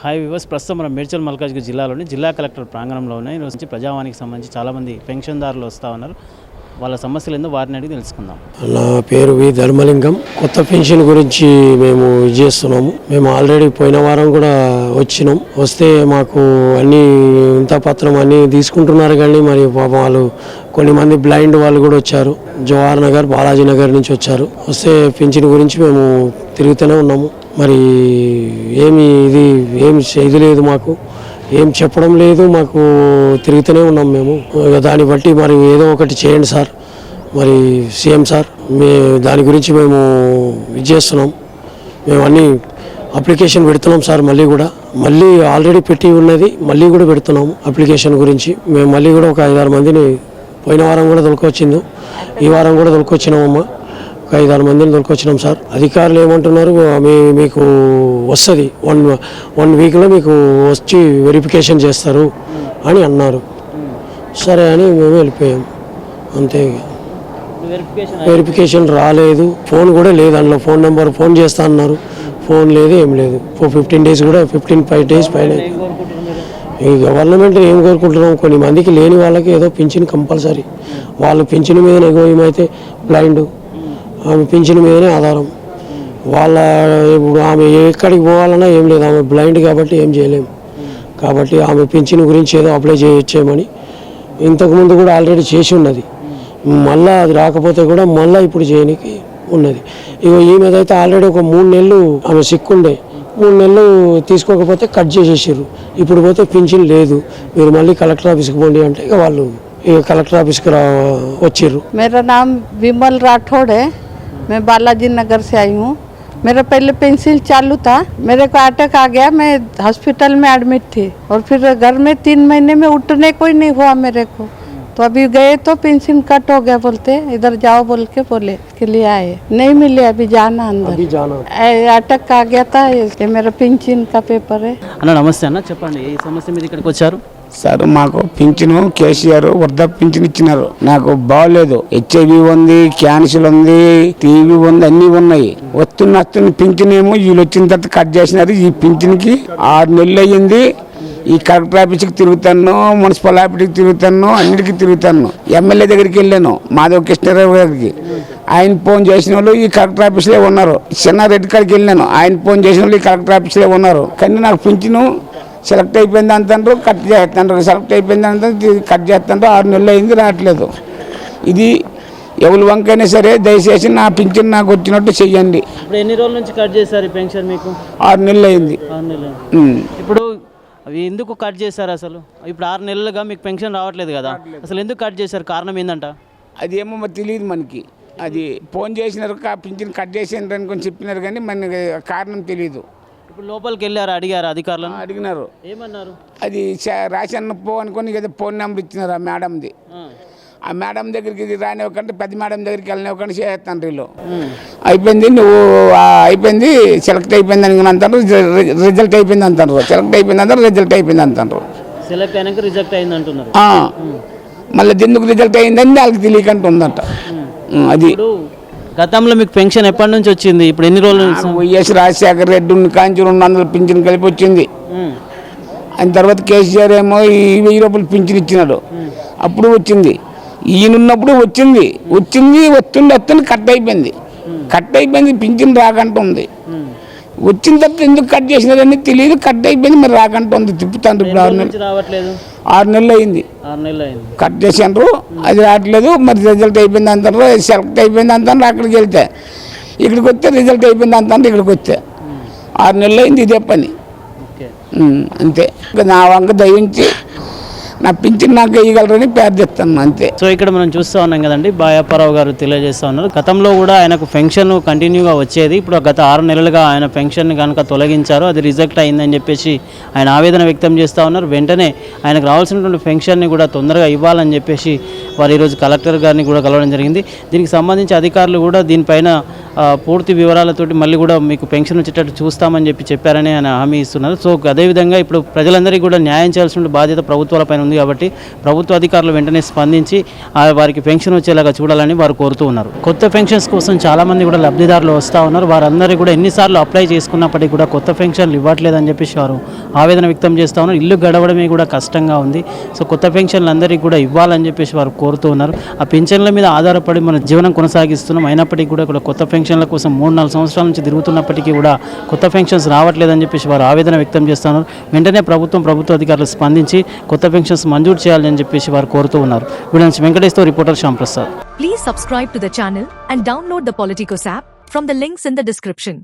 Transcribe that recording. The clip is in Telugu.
హాయ్ వివర్స్, ప్రస్తుతం మనం మేడ్చల్ మల్కాజ్గిరి జిల్లాలోని జిల్లా కలెక్టర్ ప్రాంగణంలో ఉన్నాయి. ఈరోజు నుంచి ప్రజావానికి సంబంధించి చాలామంది పెన్షన్దారులు వస్తూ ఉన్నారు. వాళ్ళ సమస్యలు ఏందో వారిని అడిగి తెలుసుకుందాం. నా పేరు వి ధర్మలింగం. కొత్త పెన్షన్ గురించి మేము చేస్తున్నాము. మేము ఆల్రెడీ పోయిన వారం కూడా వచ్చినాం. వస్తే మాకు అన్ని ఇంత పత్రం అన్ని తీసుకుంటున్నారు, కానీ మరి పాపం వాళ్ళు కొన్ని మంది బ్లైండ్ వాళ్ళు కూడా వచ్చారు. జవహర్ నగర్, బాలాజీ నగర్ నుంచి వచ్చారు. వస్తే పెన్షన్ గురించి మేము తిరుగుతూనే ఉన్నాము. మరి ఏమి ఇది లేదు, మాకు ఏం చెప్పడం లేదు, మాకు తిరుగుతూనే ఉన్నాం మేము. దాన్ని బట్టి మరి ఏదో ఒకటి చేయండి సార్, మరి సీఎం సార్. దాని గురించి మేము ఇది చేస్తున్నాం. మేము అన్ని అప్లికేషన్ పెడుతున్నాం సార్. మళ్ళీ ఆల్రెడీ పెట్టి ఉన్నది, మళ్ళీ కూడా పెడుతున్నాము అప్లికేషన్ గురించి. మేము మళ్ళీ కూడా ఒక 5-6 మందిని పోయిన వారం కూడా దొరకొచ్చింది, ఈ వారం కూడా దొరకొచ్చినామమ్మా. 5-6 మందిని దొరకొచ్చినాం సార్. అధికారులు ఏమంటున్నారు, మీకు వస్తుంది 1 వీక్లో మీకు వచ్చి వెరిఫికేషన్ చేస్తారు అని అన్నారు. సరే అని మేము వెళ్ళిపోయాం, అంతే. వెరిఫికేషన్ రాలేదు, ఫోన్ కూడా లేదు, అందులో ఫోన్ నెంబర్ ఫోన్ చేస్తా అన్నారు, ఫోన్ లేదు, ఏం లేదు. 15 డేస్ కూడా 15 డేస్ పైన. ఈ గవర్నమెంట్ ఏం కోరుకుంటున్నాం, కొన్ని మందికి లేని వాళ్ళకి ఏదో పింఛన్ కంపల్సరీ. వాళ్ళు పింఛన్ మీదనే ఏమైతే బ్లైండ్, ఆమె పింఛన్ మీదనే ఆధారం. ఇప్పుడు ఆమె ఎక్కడికి పోవాలన్నా ఏం లేదు, ఆమె బ్లైండ్ కాబట్టి ఏం చేయలేము. కాబట్టి ఆమె పింఛన్ గురించి ఏదో అప్లై చేయొచ్చేమని ఇంతకుముందు కూడా ఆల్రెడీ చేసి ఉన్నది. మళ్ళీ అది రాకపోతే కూడా మళ్ళీ ఇప్పుడు చేయడానికి ఉన్నది. ఇక ఈమెదైతే ఆల్రెడీ ఒక 3 నెలలు ఆమె సిక్కుండే, 3 నెలలు తీసుకోకపోతే కట్ చేసేసారు. ఇప్పుడు పోతే పింఛన్ లేదు, మీరు మళ్ళీ కలెక్టర్ ఆఫీస్కి పోండి అంటే ఇక వాళ్ళు కలెక్టర్ ఆఫీస్కి వచ్చిర్రు. मेरा नाम विमल राठौड़ है, मैं बालाजी नगर से आई हूँ. मेरा पहले पेंसिल चालू था, मेरे को अटैक आ गया, मैं हॉस्पिटल में एडमिट थी और फिर घर में 3 महीने में उठने को ही नहीं हुआ मेरे को. तो अभी गए तो पेंशन कट हो गया, बोलते इधर जाओ बोल के बोले के लिए आए, नहीं मिले, अभी जाना अंदर. अटैक आ गया था, ये मेरा पेंशन का पेपर है. అన్న నమస్తే అన్న, చెప్పండి ఏ సమస్య మీద ఇక్కడికి వచ్చారు? సార్, మాకు పింఛను కేసీఆర్ వృద్ధ పింఛన్ ఇచ్చినారు. నాకు బాగోలేదు, హెచ్ఐవి ఉంది, క్యాన్సర్ ఉంది, టీవీ ఉంది, అన్నీ ఉన్నాయి. వస్తున్న పింఛన్ ఏమో వీళ్ళు వచ్చిన తర్వాత కట్ చేసినారు. ఈ పింఛన్కి 6 నెలలు అయ్యింది. ఈ కలెక్టర్ ఆఫీస్కి తిరుగుతాను, మున్సిపల్ ఆఫీస్కి తిరుగుతాను, అన్నిటికీ తిరుగుతాను. ఎమ్మెల్యే దగ్గరికి వెళ్ళాను, మాధవ్ కృష్ణారావు గారికి. ఆయన ఫోన్ చేసిన వాళ్ళు ఈ కలెక్టర్ ఆఫీస్లో ఉన్నారు. చిన్నారెడ్డి కాడికి వెళ్ళాను, ఆయన ఫోన్ చేసిన వాళ్ళు ఈ కలెక్టర్ ఆఫీస్లో ఉన్నారు. కానీ నాకు పింఛను సెలెక్ట్ అయిపోయింది అంటారు, కట్ చేస్తాండ్రు, సెలెక్ట్ అయిపోయింది అంటే కట్ చేస్తాండ్రు. 6 నెలలు అయింది, రావట్లేదు. ఇది ఎవరి వంకైనా సరే దయచేసి నా పింఛన్ నాకు వచ్చినట్టు చెయ్యండి. ఇప్పుడు ఎన్ని రోజుల నుంచి కట్ చేశారు ఈ పెన్షన్ మీకు? 6 నెలలు అయింది. 6 నెలలు. ఇప్పుడు అవి ఎందుకు కట్ చేశారు అసలు? ఇప్పుడు 6 నెలలుగా మీకు పెన్షన్ రావట్లేదు కదా, అసలు ఎందుకు కట్ చేశారు? కారణం ఏంటంట? అది ఏమో మరి తెలియదు మనకి. అది ఫోన్ చేసినారు, పింఛన్ కట్ చేసినారు అనుకొని చెప్పినారు, కానీ మనకి కారణం తెలియదు. ఇప్పుడు లోపలికి వెళ్ళారు, అడిగారు అధికారులను? అడిగినారు. ఏమన్నారు? అది రాశాను పో అనుకొని కదా ఫోన్ నెంబర్ ఇచ్చినారు ఆ మేడంది. ఆ మేడం దగ్గరికి రానివ్వకండి, పెద్ద మేడం దగ్గరికి వెళ్ళనివ్వకండి, చేస్తాను వీళ్ళు. అయిపోయింది, నువ్వు అయిపోయింది, సెలెక్ట్ అయిపోయింది అని అంటారు, రిజల్ట్ అయిపోయింది అంటారు. సెలెక్ట్ అయిపోయింది అంటారు, రిజల్ట్ అయిపోయింది అంటారు. సెలెక్ట్ అయినాక రిజెక్ట్ అయింది అంటున్నారు. మళ్ళీ ఎందుకు రిజల్ట్ అయిందని వాళ్ళకి తెలియకంటూ ఉందంట. అది గతంలో మీకు పెన్షన్ ఎప్పటి నుంచి వచ్చింది? ఇప్పుడు ఎన్ని రోజులు? వైఎస్ రాజశేఖర రెడ్డి కాంచి 200 పింఛన్ కలిపి వచ్చింది. ఆయన తర్వాత కేసీఆర్ ఏమో 1000 రూపాయలు పింఛన్ ఇచ్చినాడు, అప్పుడు వచ్చింది. ఈయనున్నప్పుడు వచ్చింది, వస్తుంది కట్ అయిపోయింది, పింఛన్ రాకంటుంది. వచ్చిన తర్వాత ఎందుకు కట్ చేసినారని తెలియదు, కట్ అయిపోయింది, మరి రాకంటుంది. తిప్పుతాండ్రు. ఇప్పుడు 6 నెలలు అయింది కట్ చేసాండ్రు, అది రావట్లేదు. మరి రిజల్ట్ అయిపోయింది అంటారు, సెలెక్ట్ అయిపోయింది అంటారు. అక్కడికి వెళ్తే ఇక్కడికి వస్తే రిజల్ట్ అయిపోయింది అంటారు, ఇక్కడికి వస్తే 6 నెలలు అయింది. ఇదే పని, అంతే. నా వంక దయించి నా పింఛన్ నాకు వేయగలరని ప్రార్థిస్తాను, అంతే. సో ఇక్కడ మనం చూస్తూ ఉన్నాం కదండి, బాయప్పారావు గారు తెలియజేస్తూ ఉన్నారు. గతంలో కూడా ఆయనకు పెన్షన్ కంటిన్యూగా వచ్చేది, ఇప్పుడు గత 6 నెలలుగా ఆయన పెన్షన్ కనుక తొలగించారు, అది రిజెక్ట్ అయిందని చెప్పేసి ఆయన ఆవేదన వ్యక్తం చేస్తూ ఉన్నారు. వెంటనే ఆయనకు రావాల్సినటువంటి పెన్షన్ని కూడా తొందరగా ఇవ్వాలని చెప్పేసి వారు ఈరోజు కలెక్టర్ గారిని కూడా కలవడం జరిగింది. దీనికి సంబంధించి అధికారులు కూడా దీనిపైన పూర్తి వివరాలతోటి మళ్ళీ కూడా మీకు పెన్షన్ వచ్చేటట్టు చూస్తామని చెప్పారని ఆయన హామీ ఇస్తున్నారు. సో అదేవిధంగా ఇప్పుడు ప్రజలందరికీ కూడా న్యాయం చేయాల్సిన బాధ్యత ప్రభుత్వాలపైన ఉంది కాబట్టి ప్రభుత్వ అధికారులు వెంటనే స్పందించి వారికి పెన్షన్ వచ్చేలాగా చూడాలని వారు కోరుతూ ఉన్నారు. కొత్త పెన్షన్స్ కోసం చాలామంది కూడా లబ్ధిదారులు వస్తూ ఉన్నారు. వారందరూ కూడా ఎన్నిసార్లు అప్లై చేసుకున్నప్పటికీ కూడా కొత్త పెన్షన్లు ఇవ్వట్లేదని చెప్పేసి వారు ఆవేదన వ్యక్తం చేస్తూ ఉన్నారు. ఇల్లు గడవడమే కూడా కష్టంగా ఉంది. సో కొత్త పెన్షన్లు అందరికీ కూడా ఇవ్వాలని చెప్పేసి వారు కోరుతూ ఉన్నారు. ఆ పెన్షన్ల మీద ఆధారపడి మన జీవనం కొనసాగిస్తున్నాం. అయినప్పటికీ కూడా కొత్త పెన్షన్ల కోసం 3-4 సంవత్సరాల నుంచి తిరుగుతున్నప్పటికీ కూడా కొత్త పెన్షన్స్ రావట్లేదని చెప్పేసి వారు ఆవేదన వ్యక్తం చేస్తున్నారు. వెంటనే ప్రభుత్వ అధికారులు స్పందించి కొత్త పెన్షన్స్ మంజూరు చేయాలని చెప్పేసి వారు కోరుతూ ఉన్నారు. వీళ్ళ నుంచి Venkateswara reporter Shyam Prasad. Please subscribe to the channel and download the Politicos app from the links in the description.